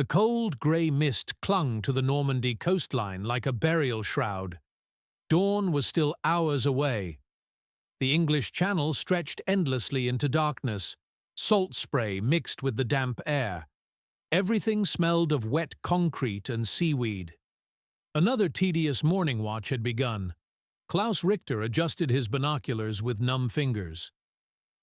The cold grey mist clung to the Normandy coastline like a burial shroud. Dawn was still hours away. The English Channel stretched endlessly into darkness, salt spray mixed with the damp air. Everything smelled of wet concrete and seaweed. Another tedious morning watch had begun. Klaus Richter adjusted his binoculars with numb fingers.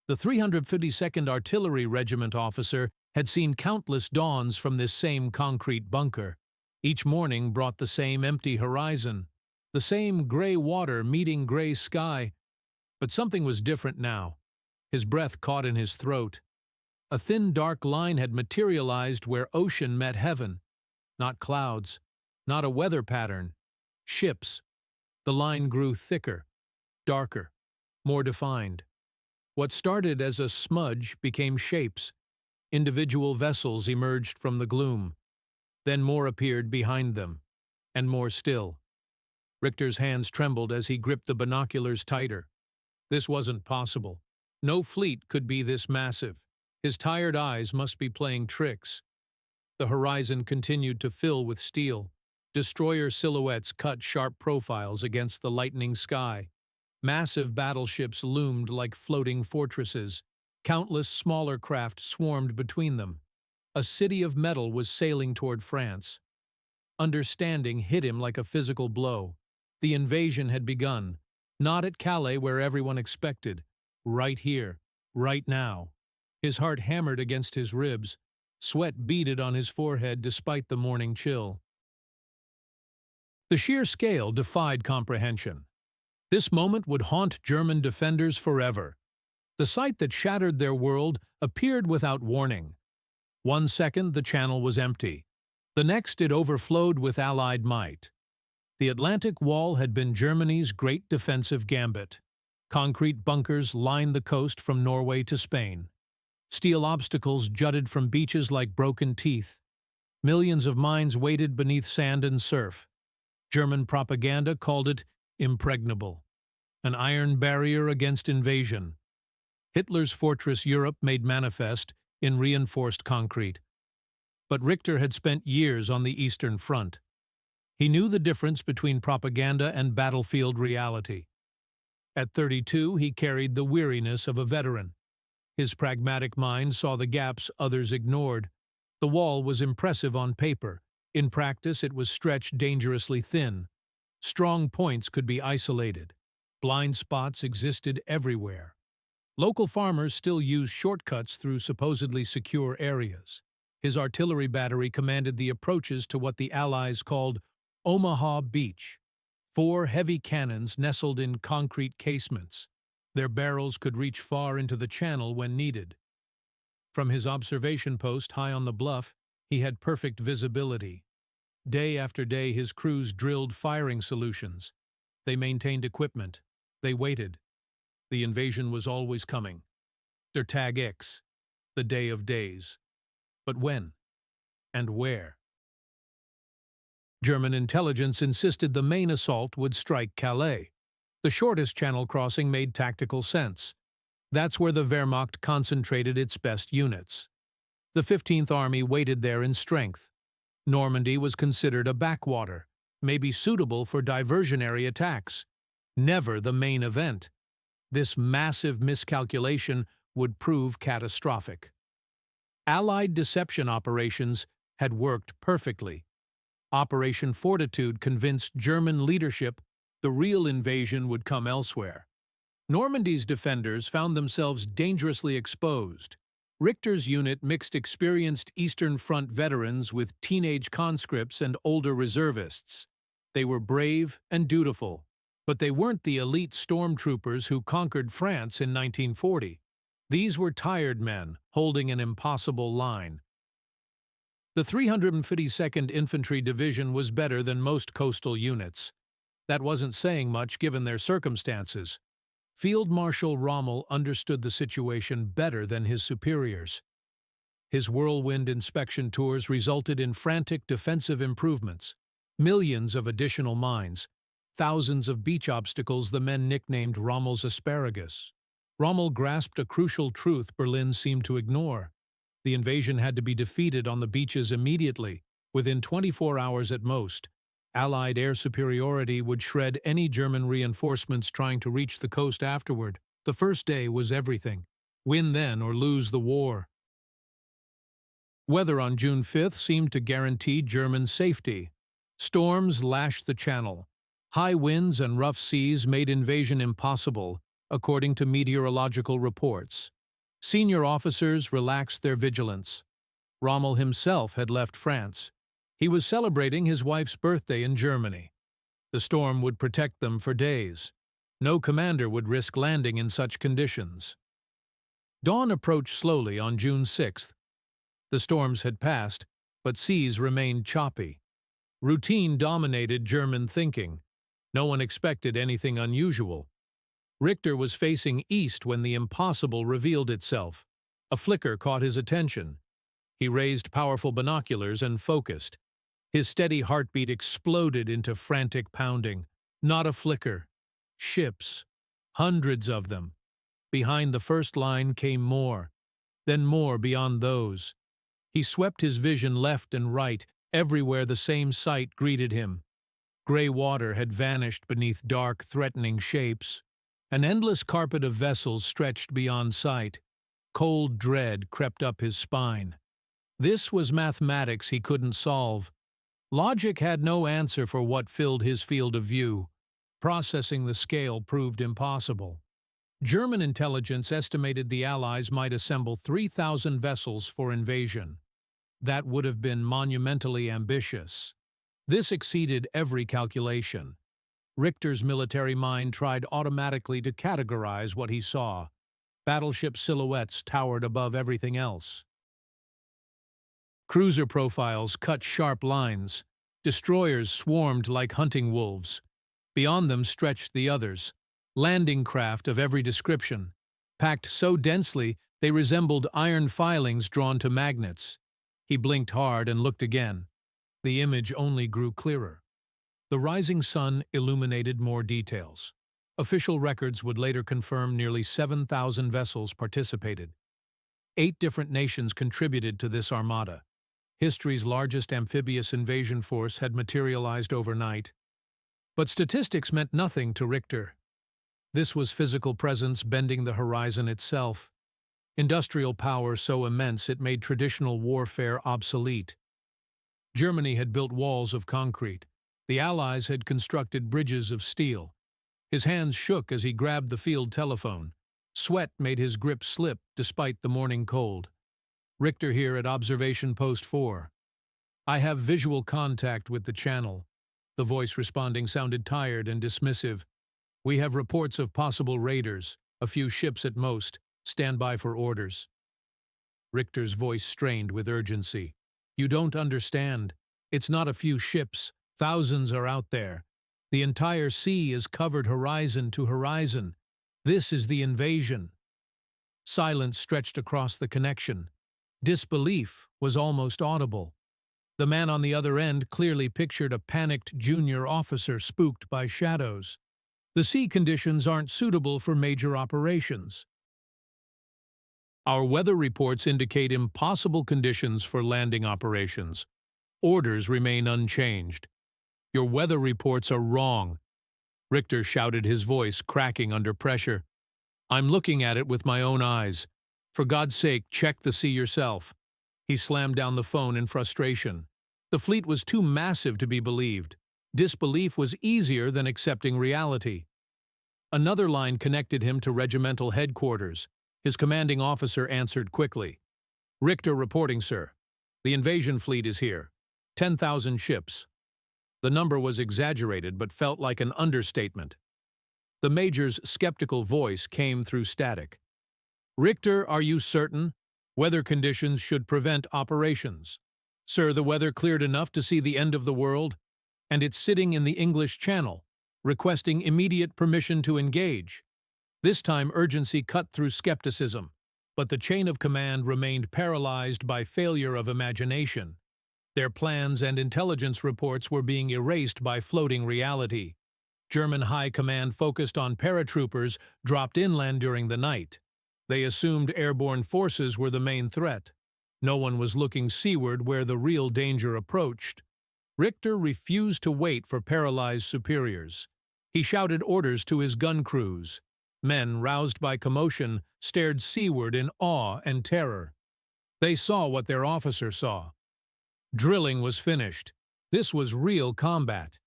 The 352nd Artillery Regiment officer had seen countless dawns from this same concrete bunker. Each morning brought the same empty horizon, the same gray water meeting gray sky. But something was different now. His breath caught in his throat. A thin dark line had materialized where ocean met heaven. Not clouds, not a weather pattern. Ships. The line grew thicker, darker, more defined. What started as a smudge became shapes. Individual vessels emerged from the gloom. Then more appeared behind them, and more still. Richter's hands trembled as he gripped the binoculars tighter. This wasn't possible. No fleet could be this massive. His tired eyes must be playing tricks. The horizon continued to fill with steel. Destroyer silhouettes cut sharp profiles against the lightening sky. Massive battleships loomed like floating fortresses. Countless smaller craft swarmed between them. A city of metal was sailing toward France. Understanding hit him like a physical blow. The invasion had begun, not at Calais where everyone expected. Right here, right now. His heart hammered against his ribs. Sweat beaded on his forehead despite the morning chill. The sheer scale defied comprehension. This moment would haunt German defenders forever. The sight that shattered their world appeared without warning. 1 second the channel was empty. The next it overflowed with Allied might. The Atlantic Wall had been Germany's great defensive gambit. Concrete bunkers lined the coast from Norway to Spain. Steel obstacles jutted from beaches like broken teeth. Millions of mines waited beneath sand and surf. German propaganda called it impregnable, an iron barrier against invasion. Hitler's fortress Europe made manifest in reinforced concrete. But Richter had spent years on the Eastern Front. He knew the difference between propaganda and battlefield reality. At 32, he carried the weariness of a veteran. His pragmatic mind saw the gaps others ignored. The wall was impressive on paper. In practice, it was stretched dangerously thin. Strong points could be isolated. Blind spots existed everywhere. Local farmers still used shortcuts through supposedly secure areas. His artillery battery commanded the approaches to what the Allies called Omaha Beach. 4 heavy cannons nestled in concrete casements. Their barrels could reach far into the channel when needed. From his observation post high on the bluff, he had perfect visibility. Day after day his crews drilled firing solutions. They maintained equipment. They waited. The invasion was always coming. Der Tag X, the day of days. But when? And where? German intelligence insisted the main assault would strike Calais. The shortest channel crossing made tactical sense. That's where the Wehrmacht concentrated its best units. The 15th Army waited there in strength. Normandy was considered a backwater, maybe suitable for diversionary attacks. Never the main event. This massive miscalculation would prove catastrophic. Allied deception operations had worked perfectly. Operation Fortitude convinced German leadership the real invasion would come elsewhere. Normandy's defenders found themselves dangerously exposed. Richter's unit mixed experienced Eastern Front veterans with teenage conscripts and older reservists. They were brave and dutiful, but they weren't the elite stormtroopers who conquered France in 1940. These were tired men holding an impossible line. The 352nd Infantry Division was better than most coastal units. That wasn't saying much given their circumstances. Field Marshal Rommel understood the situation better than his superiors. His whirlwind inspection tours resulted in frantic defensive improvements, millions of additional mines, thousands of beach obstacles the men nicknamed Rommel's asparagus. Rommel grasped a crucial truth Berlin seemed to ignore. The invasion had to be defeated on the beaches immediately, within 24 hours at most. Allied air superiority would shred any German reinforcements trying to reach the coast afterward. The first day was everything. Win then or lose the war. Weather on June 5th seemed to guarantee German safety. Storms lashed the channel. High winds and rough seas made invasion impossible, according to meteorological reports. Senior officers relaxed their vigilance. Rommel himself had left France. He was celebrating his wife's birthday in Germany. The storm would protect them for days. No commander would risk landing in such conditions. Dawn approached slowly on June 6th. The storms had passed, but seas remained choppy. Routine dominated German thinking. No one expected anything unusual. Richter was facing east when the impossible revealed itself. A flicker caught his attention. He raised powerful binoculars and focused. His steady heartbeat exploded into frantic pounding. Not a flicker. Ships. Hundreds of them. Behind the first line came more, then more beyond those. He swept his vision left and right. Everywhere the same sight greeted him. Gray water had vanished beneath dark, threatening shapes. An endless carpet of vessels stretched beyond sight. Cold dread crept up his spine. This was mathematics he couldn't solve. Logic had no answer for what filled his field of view. Processing the scale proved impossible. German intelligence estimated the Allies might assemble 3,000 vessels for invasion. That would have been monumentally ambitious. This exceeded every calculation. Richter's military mind tried automatically to categorize what he saw. Battleship silhouettes towered above everything else. Cruiser profiles cut sharp lines. Destroyers swarmed like hunting wolves. Beyond them stretched the others, landing craft of every description, packed so densely they resembled iron filings drawn to magnets. He blinked hard and looked again. The image only grew clearer. The rising sun illuminated more details. Official records would later confirm nearly 7,000 vessels participated. 8 different nations contributed to this armada. History's largest amphibious invasion force had materialized overnight. But statistics meant nothing to Richter. This was physical presence bending the horizon itself. Industrial power so immense it made traditional warfare obsolete. Germany had built walls of concrete. The Allies had constructed bridges of steel. His hands shook as he grabbed the field telephone. Sweat made his grip slip despite the morning cold. Richter here at Observation Post 4. I have visual contact with the channel. The voice responding sounded tired and dismissive. We have reports of possible raiders, a few ships at most. Stand by for orders. Richter's voice strained with urgency. You don't understand. It's not a few ships. Thousands are out there. The entire sea is covered horizon to horizon. This is the invasion. Silence stretched across the connection. Disbelief was almost audible. The man on the other end clearly pictured a panicked junior officer spooked by shadows. The sea conditions aren't suitable for major operations. Our weather reports indicate impossible conditions for landing operations. Orders remain unchanged. Your weather reports are wrong. Richter shouted, his voice cracking under pressure. I'm looking at it with my own eyes. For God's sake, check the sea yourself. He slammed down the phone in frustration. The fleet was too massive to be believed. Disbelief was easier than accepting reality. Another line connected him to regimental headquarters. His commanding officer answered quickly. Richter reporting, sir. The invasion fleet is here. 10,000 ships. The number was exaggerated but felt like an understatement. The major's skeptical voice came through static. Richter, are you certain? Weather conditions should prevent operations. Sir, the weather cleared enough to see the end of the world, and it's sitting in the English Channel, requesting immediate permission to engage. This time urgency cut through skepticism, but the chain of command remained paralyzed by failure of imagination. Their plans and intelligence reports were being erased by floating reality. German high command focused on paratroopers dropped inland during the night. They assumed airborne forces were the main threat. No one was looking seaward where the real danger approached. Richter refused to wait for paralyzed superiors. He shouted orders to his gun crews. Men, roused by commotion, stared seaward in awe and terror. They saw what their officer saw. Drilling was finished. This was real combat.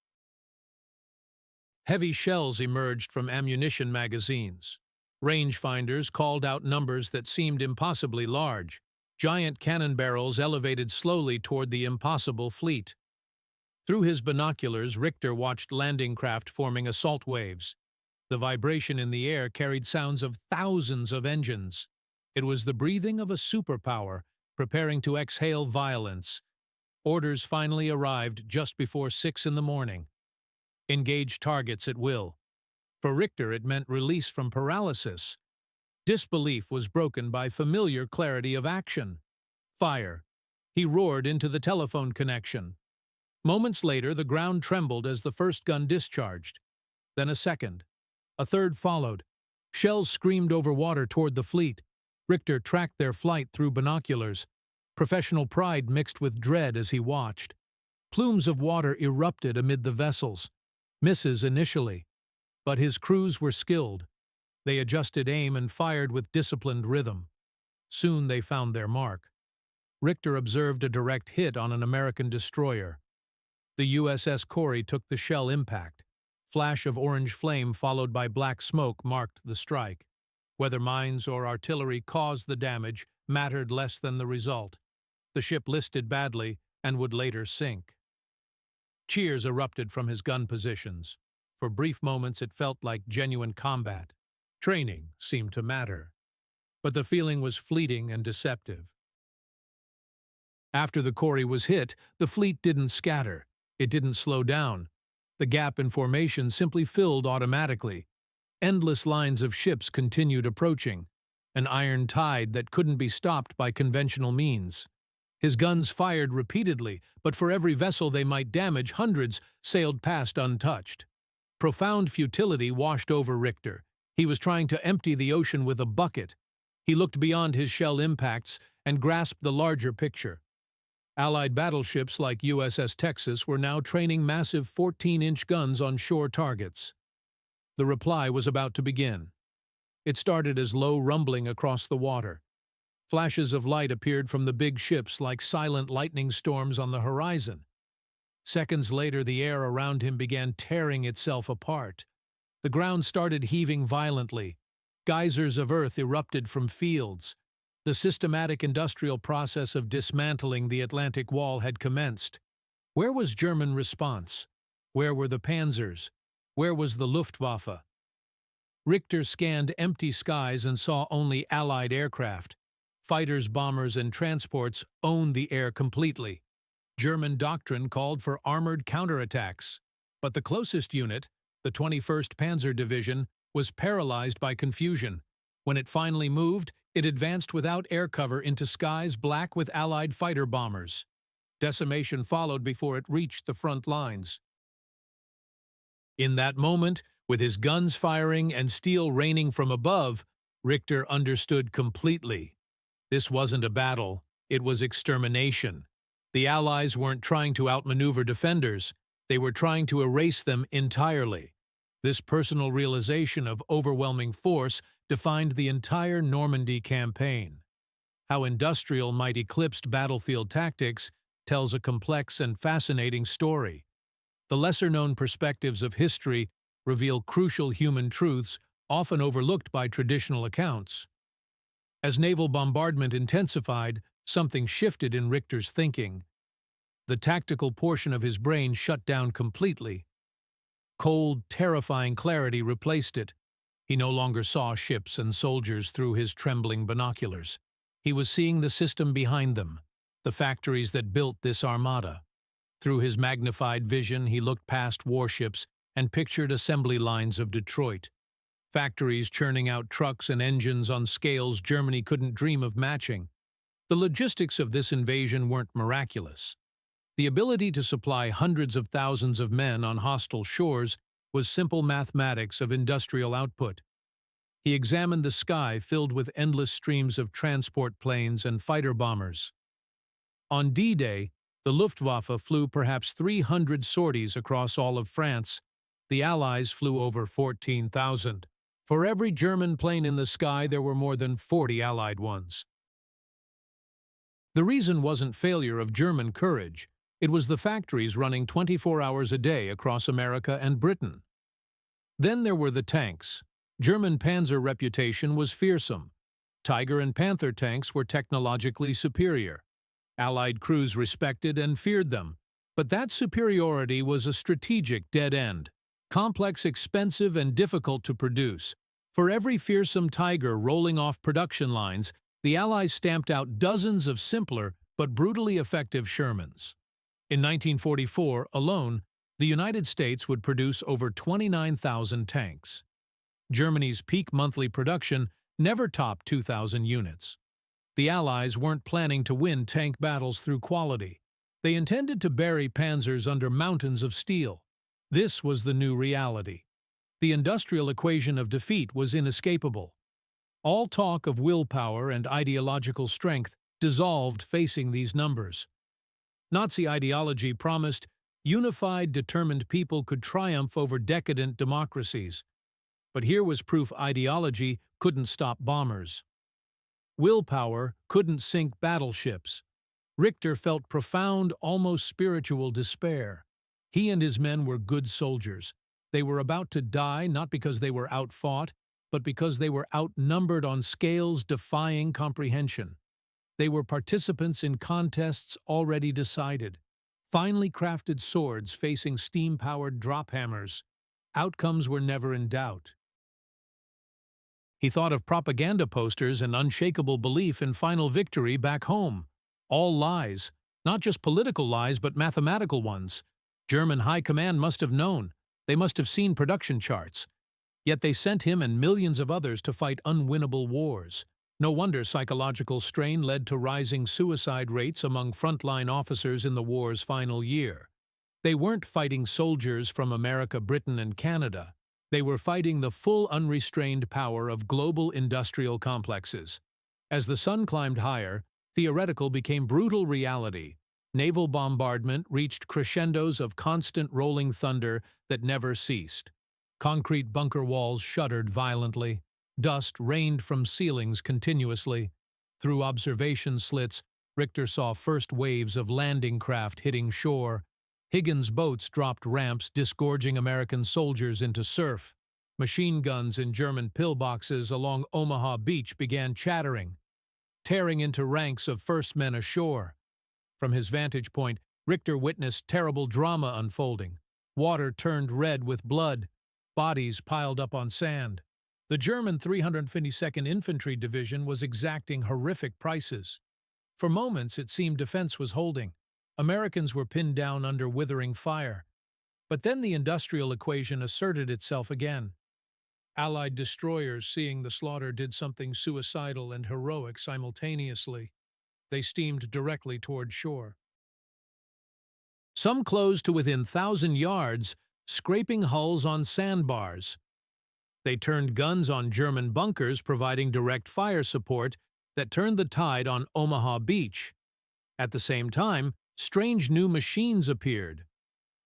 Heavy shells emerged from ammunition magazines. Rangefinders called out numbers that seemed impossibly large. Giant cannon barrels elevated slowly toward the impossible fleet. Through his binoculars, Richter watched landing craft forming assault waves. The vibration in the air carried sounds of thousands of engines. It was the breathing of a superpower, preparing to exhale violence. Orders finally arrived just before 6 in the morning. Engage targets at will. For Richter, it meant release from paralysis. Disbelief was broken by familiar clarity of action. Fire. He roared into the telephone connection. Moments later, the ground trembled as the first gun discharged. Then a second. A third followed. Shells screamed over water toward the fleet. Richter tracked their flight through binoculars. Professional pride mixed with dread as he watched. Plumes of water erupted amid the vessels. Misses initially. But his crews were skilled. They adjusted aim and fired with disciplined rhythm. Soon they found their mark. Richter observed a direct hit on an American destroyer. The USS Corey took the shell impact. Flash of orange flame followed by black smoke marked the strike. Whether mines or artillery caused the damage mattered less than the result. The ship listed badly and would later sink. Cheers erupted from his gun positions. For brief moments it felt like genuine combat. Training seemed to matter. But the feeling was fleeting and deceptive. After the Corey was hit, the fleet didn't scatter. It didn't slow down. The gap in formation simply filled automatically. Endless lines of ships continued approaching, an iron tide that couldn't be stopped by conventional means. His guns fired repeatedly, but for every vessel they might damage, hundreds sailed past untouched. Profound futility washed over Richter. He was trying to empty the ocean with a bucket. He looked beyond his shell impacts and grasped the larger picture. Allied battleships like USS Texas were now training massive 14-inch guns on shore targets. The reply was about to begin. It started as low rumbling across the water. Flashes of light appeared from the big ships like silent lightning storms on the horizon. Seconds later, the air around him began tearing itself apart. The ground started heaving violently. Geysers of earth erupted from fields. The systematic industrial process of dismantling the Atlantic Wall had commenced. Where was German response? Where were the panzers? Where was the Luftwaffe? Richter scanned empty skies and saw only Allied aircraft. Fighters, bombers, and transports owned the air completely. German doctrine called for armored counterattacks. But the closest unit, the 21st Panzer Division, was paralyzed by confusion. When it finally moved, it advanced without air cover into skies black with Allied fighter bombers. Decimation followed before it reached the front lines. In that moment, with his guns firing and steel raining from above, Richter understood completely. This wasn't a battle, it was extermination. The Allies weren't trying to outmaneuver defenders, they were trying to erase them entirely. This personal realization of overwhelming force defined the entire Normandy campaign. How industrial might eclipse battlefield tactics tells a complex and fascinating story. The lesser-known perspectives of history reveal crucial human truths often overlooked by traditional accounts. As naval bombardment intensified, something shifted in Richter's thinking. The tactical portion of his brain shut down completely. Cold, terrifying clarity replaced it. He no longer saw ships and soldiers through his trembling binoculars. He was seeing the system behind them, the factories that built this armada. Through his magnified vision, he looked past warships and pictured assembly lines of Detroit. Factories churning out trucks and engines on scales Germany couldn't dream of matching. The logistics of this invasion weren't miraculous. The ability to supply hundreds of thousands of men on hostile shores was simple mathematics of industrial output. He examined the sky filled with endless streams of transport planes and fighter bombers. On D-Day, the Luftwaffe flew perhaps 300 sorties across all of France. The Allies flew over 14,000. For every German plane in the sky, there were more than 40 Allied ones. The reason wasn't failure of German courage. It was the factories running 24 hours a day across America and Britain. Then there were the tanks. German Panzer reputation was fearsome. Tiger and Panther tanks were technologically superior. Allied crews respected and feared them. But that superiority was a strategic dead end. Complex, expensive, and difficult to produce. For every fearsome Tiger rolling off production lines, the Allies stamped out dozens of simpler but brutally effective Shermans. In 1944 alone, the United States would produce over 29,000 tanks. Germany's peak monthly production never topped 2,000 units. The Allies weren't planning to win tank battles through quality. They intended to bury panzers under mountains of steel. This was the new reality. The industrial equation of defeat was inescapable. All talk of willpower and ideological strength dissolved facing these numbers. Nazi ideology promised unified, determined people could triumph over decadent democracies. But here was proof ideology couldn't stop bombers. Willpower couldn't sink battleships. Richter felt profound, almost spiritual despair. He and his men were good soldiers. They were about to die not because they were outfought, but because they were outnumbered on scales defying comprehension. They were participants in contests already decided, finely crafted swords facing steam-powered drop hammers. Outcomes were never in doubt. He thought of propaganda posters and unshakable belief in final victory back home. All lies, not just political lies but mathematical ones. German high command must have known. They must have seen production charts. Yet they sent him and millions of others to fight unwinnable wars. No wonder psychological strain led to rising suicide rates among frontline officers in the war's final year. They weren't fighting soldiers from America, Britain, and Canada. They were fighting the full unrestrained power of global industrial complexes. As the sun climbed higher, theoretical became brutal reality. Naval bombardment reached crescendos of constant rolling thunder that never ceased. Concrete bunker walls shuddered violently. Dust rained from ceilings continuously. Through observation slits, Richter saw first waves of landing craft hitting shore. Higgins boats dropped ramps, disgorging American soldiers into surf. Machine guns in German pillboxes along Omaha Beach began chattering, tearing into ranks of first men ashore. From his vantage point, Richter witnessed terrible drama unfolding. Water turned red with blood. Bodies piled up on sand. The German 352nd Infantry Division was exacting horrific prices. For moments, it seemed defense was holding. Americans were pinned down under withering fire. But then the industrial equation asserted itself again. Allied destroyers, seeing the slaughter, did something suicidal and heroic simultaneously. They steamed directly toward shore. Some closed to within 1,000 yards, scraping hulls on sandbars. They turned guns on German bunkers, providing direct fire support that turned the tide on Omaha Beach. At the same time, strange new machines appeared.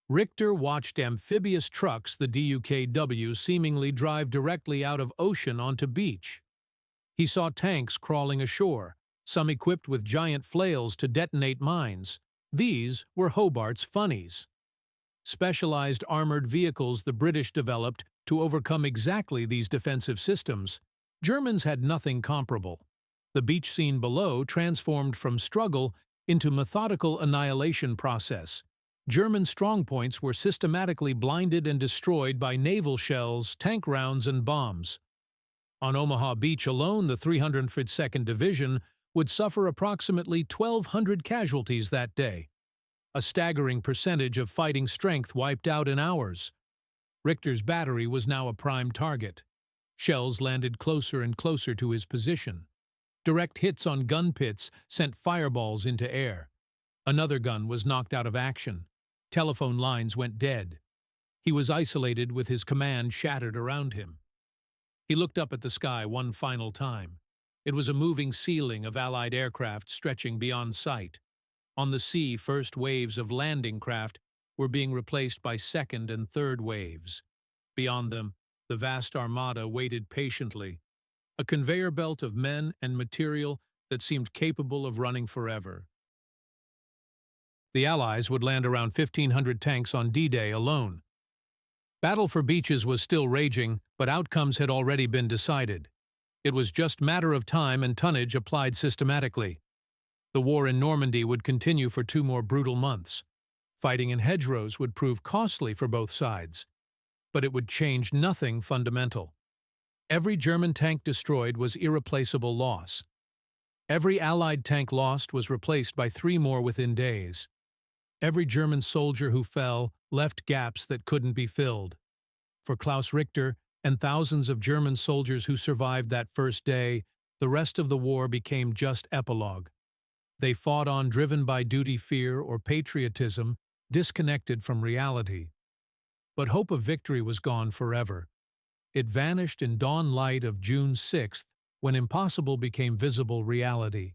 Richter watched amphibious trucks, the DUKW, seemingly drive directly out of ocean onto beach. He saw tanks crawling ashore, some equipped with giant flails to detonate mines. These were Hobart's funnies. Specialized armored vehicles the British developed to overcome exactly these defensive systems. Germans had nothing comparable. The beach scene below transformed from struggle into methodical annihilation process. German strongpoints were systematically blinded and destroyed by naval shells, tank rounds, and bombs. On Omaha Beach alone, the 352nd Division would suffer approximately 1,200 casualties that day. A staggering percentage of fighting strength wiped out in hours. Richter's battery was now a prime target. Shells landed closer and closer to his position. Direct hits on gun pits sent fireballs into air. Another gun was knocked out of action. Telephone lines went dead. He was isolated with his command shattered around him. He looked up at the sky one final time. It was a moving ceiling of Allied aircraft stretching beyond sight. On the sea, first waves of landing craft were being replaced by second and third waves. Beyond them, the vast Armada waited patiently, a conveyor belt of men and material that seemed capable of running forever. The Allies would land around 1,500 tanks on D-Day alone. Battle for beaches was still raging, but outcomes had already been decided. It was just matter of time and tonnage applied systematically. The war in Normandy would continue for 2 more brutal months. Fighting in hedgerows would prove costly for both sides, but it would change nothing fundamental. Every German tank destroyed was irreplaceable loss. Every Allied tank lost was replaced by 3 more within days. Every German soldier who fell left gaps that couldn't be filled. For Klaus Richter and thousands of German soldiers who survived that first day, the rest of the war became just epilogue. They fought on driven by duty, fear, or patriotism, disconnected from reality. But hope of victory was gone forever. It vanished in dawn light of June 6th, when impossible became visible reality.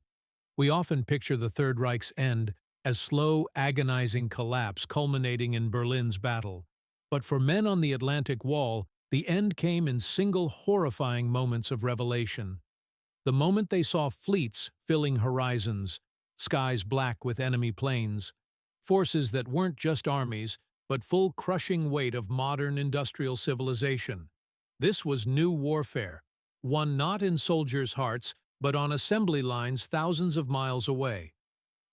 We often picture the Third Reich's end as slow, agonizing collapse culminating in Berlin's battle. But for men on the Atlantic Wall, the end came in single horrifying moments of revelation. The moment they saw fleets filling horizons, skies black with enemy planes, forces that weren't just armies, but full crushing weight of modern industrial civilization. This was new warfare, one not in soldiers' hearts, but on assembly lines thousands of miles away.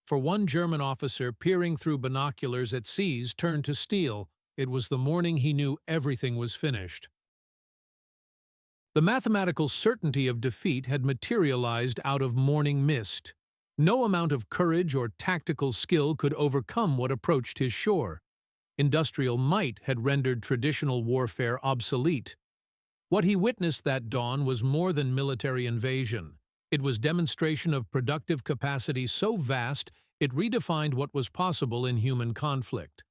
For one German officer peering through binoculars at seas turned to steel, it was the morning he knew everything was finished. The mathematical certainty of defeat had materialized out of morning mist. No amount of courage or tactical skill could overcome what approached his shore. Industrial might had rendered traditional warfare obsolete. What he witnessed that dawn was more than military invasion. It was demonstration of productive capacity so vast it redefined what was possible in human conflict.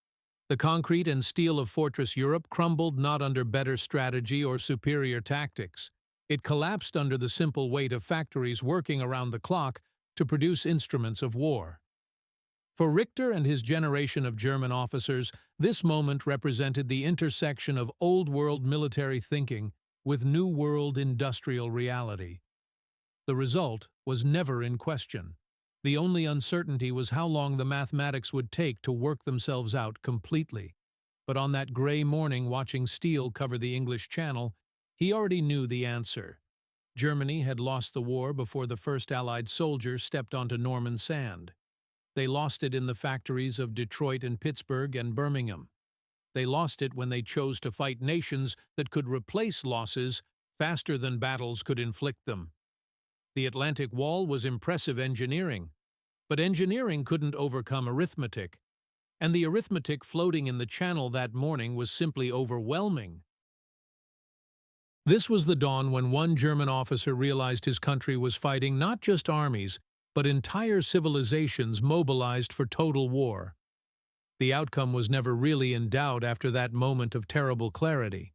The concrete and steel of Fortress Europe crumbled not under better strategy or superior tactics. It collapsed under the simple weight of factories working around the clock to produce instruments of war. For Richter and his generation of German officers, this moment represented the intersection of old-world military thinking with new-world industrial reality. The result was never in question. The only uncertainty was how long the mathematics would take to work themselves out completely. But on that gray morning watching steel cover the English Channel, he already knew the answer. Germany had lost the war before the first Allied soldier stepped onto Norman sand. They lost it in the factories of Detroit and Pittsburgh and Birmingham. They lost it when they chose to fight nations that could replace losses faster than battles could inflict them. The Atlantic Wall was impressive engineering, but engineering couldn't overcome arithmetic, and the arithmetic floating in the Channel that morning was simply overwhelming. This was the dawn when one German officer realized his country was fighting not just armies, but entire civilizations mobilized for total war. The outcome was never really in doubt after that moment of terrible clarity.